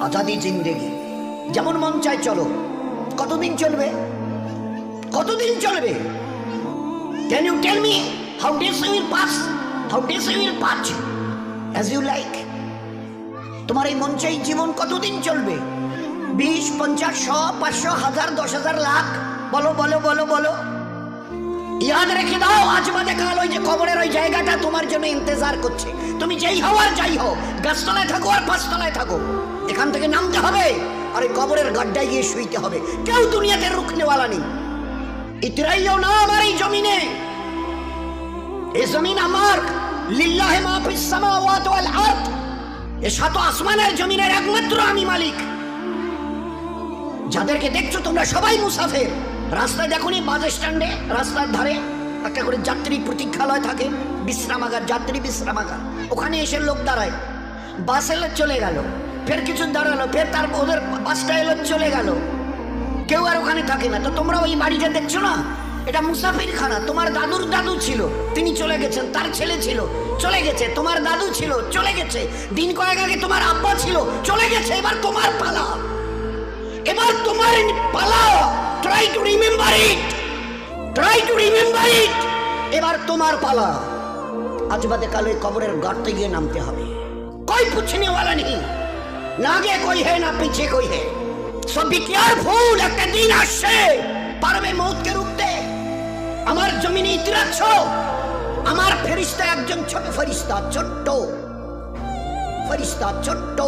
আজাদি জিন্দেগি, যেমন মন চায় চলো। কতদিন চলবে? কতদিন চলবে? Can you tell me how days you will pass? How days you will pass as you like? তোমার এই মন চাই জীবন কতদিন চলবে? 20, 50, 100, 500, 1000, 10,000, লাখ? বলো বলো বলো বলো। ইয়াদ রেখে দাও, আজ বাদে কাল ওই যে কবরের ওই জায়গাটা তোমার জন্য ইন্তজার করছে। তুমি যেই হও আর যাই হও, গাছতলায় থাকো আর পাঁচতলায় থাকো, এখান থেকে নামতে হবে আর ওই কবরের গাড্ডায় গিয়ে শুইতে হবে। কেউ দুনিয়াতে রুখনেওয়ালা নেই। ইতরাইও না আমার এই জমিনে। এই জমিন আমার, লিল্লাহি মা ফিস সামাওয়াতি ওয়াল আরদ। এই সাত আসমানের জমিনের একমাত্র আমি মালিক। যাদেরকে দেখছো তোমরা সবাই মুসাফির। রাস্তায় দেখোনি বাস স্ট্যান্ডে রাস্তার ধারে একটা করে যাত্রী প্রতীক্ষালয় থাকে, বিশ্রামাগার, যাত্রী বিশ্রামাগার। ওখানে এসে লোক দাঁড়ায়, বাস এলো চলে গেল, ফের কিছু দাঁড়ালো, ফের তার ওদের বাসটা এলো চলে গেল, কেউ আর ওখানে থাকে না। তো তোমরা ওই বাড়িটা দেখছো না, এটা মুসাফিরখানা। তোমার দাদুর দাদু ছিল, তিনি চলে গেছেন, তার ছেলে ছিল চলে গেছে, তোমার দাদু ছিল চলে গেছে, দিন কয়েক আগে তোমার আব্বা ছিল চলে গেছে। এবার তোমার পালা, এবার তোমার পালা। Try to remember it, try to remember it. এবার তোমার পালা। আজ বাদে কালে কবরের গর্তে গিয়ে নামতে হবে। कोई पूछने वाला नहीं, ना आगे कोई है ना पीछे कोई है। सो बी केयरफुल, একটা দিন আসছে পারবে মৌতকে রুখতে। আমার জমিনে ইতিরাচ্ছ, আমার ফেরেশতা একজন ছোট ফেরেশতা, ছোট্ট ফেরেশতা, ছোট্ট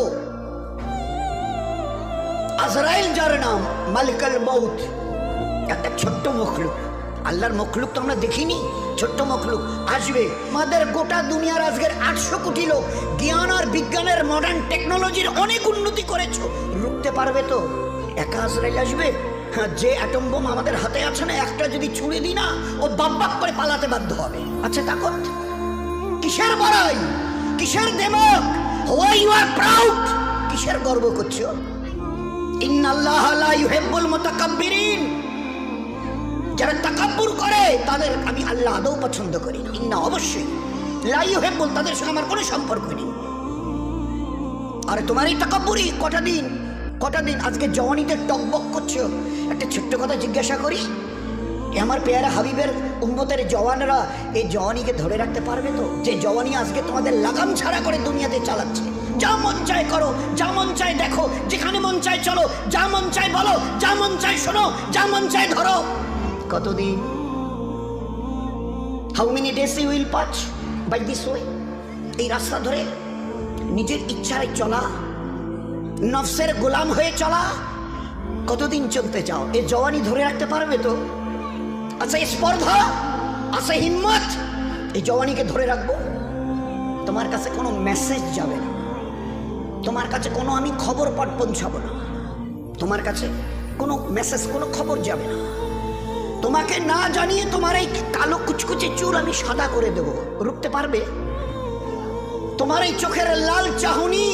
আজরাইল, যার নাম মালিকুল মউত। একটা ছোট্ট মখলুক, আল্লাহর মখলুক তো আমরা দেখিনি, ছোট্ট মখলুক আসবে। আমাদের গোটা দুনিয়ার আজকের 800 কোটি লোক জ্ঞান আর বিজ্ঞানের মডার্ন টেকনোলজির অনেক উন্নতি করেছো, রুখতে পারবে তো? একা আজরাইল আসবে? হ্যাঁ, যে অ্যাটম বোম আমাদের হাতে আছে না, একটা যদি ছুঁড়ে দিই না, ও বাপ করে পালাতে বাধ্য হবে। আচ্ছা তাকত কিসের বড়াই, কিসের দেমক? হোয়াই ইউ আর প্রাউড, কিসের গর্ব করছো? ইন্নাল্লাহা লা ইউহিব্বুল মুতাকাব্বিরিন, যারা তাকাব্বুর করে তাদের আমি আল্লাহ আদৌ পছন্দ করি না। ইন্না, অবশ্যই, লা ইউহিব্বুল, তাদের সঙ্গে আমার কোনো সম্পর্ক নেই। আর তোমার এই তাকাব্বুরি কটা দিন আজকে জওয়ানিদের টকবক করছো। একটা ছোট্ট কথা জিজ্ঞাসা করি, আমার পেয়ারা হাবিবের উম্মতের জওয়ানরা এই জওয়ানিকে ধরে রাখতে পারবে তো? যে জওয়ানি আজকে তোমাদের লাগাম ছাড়া করে দুনিয়াতে চালাচ্ছে। যা মন চায় করো, যা মন চায় দেখো, যেখানে মন চায় চলো, যা মন চায় বলো, যা মন চায় শোনো, যা মন চায় ধরো। কতদিন? How many days you will pass by this way? এই রাস্তা ধরে নিজের ইচ্ছায় চলা, নফসের গোলাম হয়ে চলা, কতদিন চলতে চাও? এই জওয়ানি ধরে রাখতে পারবে তো? আচ্ছা স্পর্ধা, আচ্ছা হিম্মত, এই জওয়ানিকে ধরে রাখবো? তোমার কাছে কোনো মেসেজ যাবে না, তোমার কাছে কোনো আমি খবর পাঠ পৌঁছাবো না, তোমার কাছে কোনো মেসেজ, কোনো খবর যাবে না। তোমাকে না জানিয়ে তোমার এই কালো কুচকুচে চুল আমি সাদা করে দেব, রুখতে পারবে? তোমার এই চোখের লাল চাহনি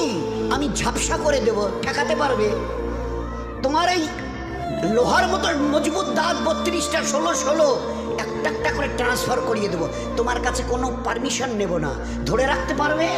আমি ঝাপসা করে দেব, ঠেকাতে পারবে? তোমার এই লোহার মতো মজবুত দাঁত 32টা 16 একটা একটা করে ট্রান্সফার করিয়ে দেবো, তোমার কাছে কোনো পারমিশন নেব না, ধরে রাখতে পারবে?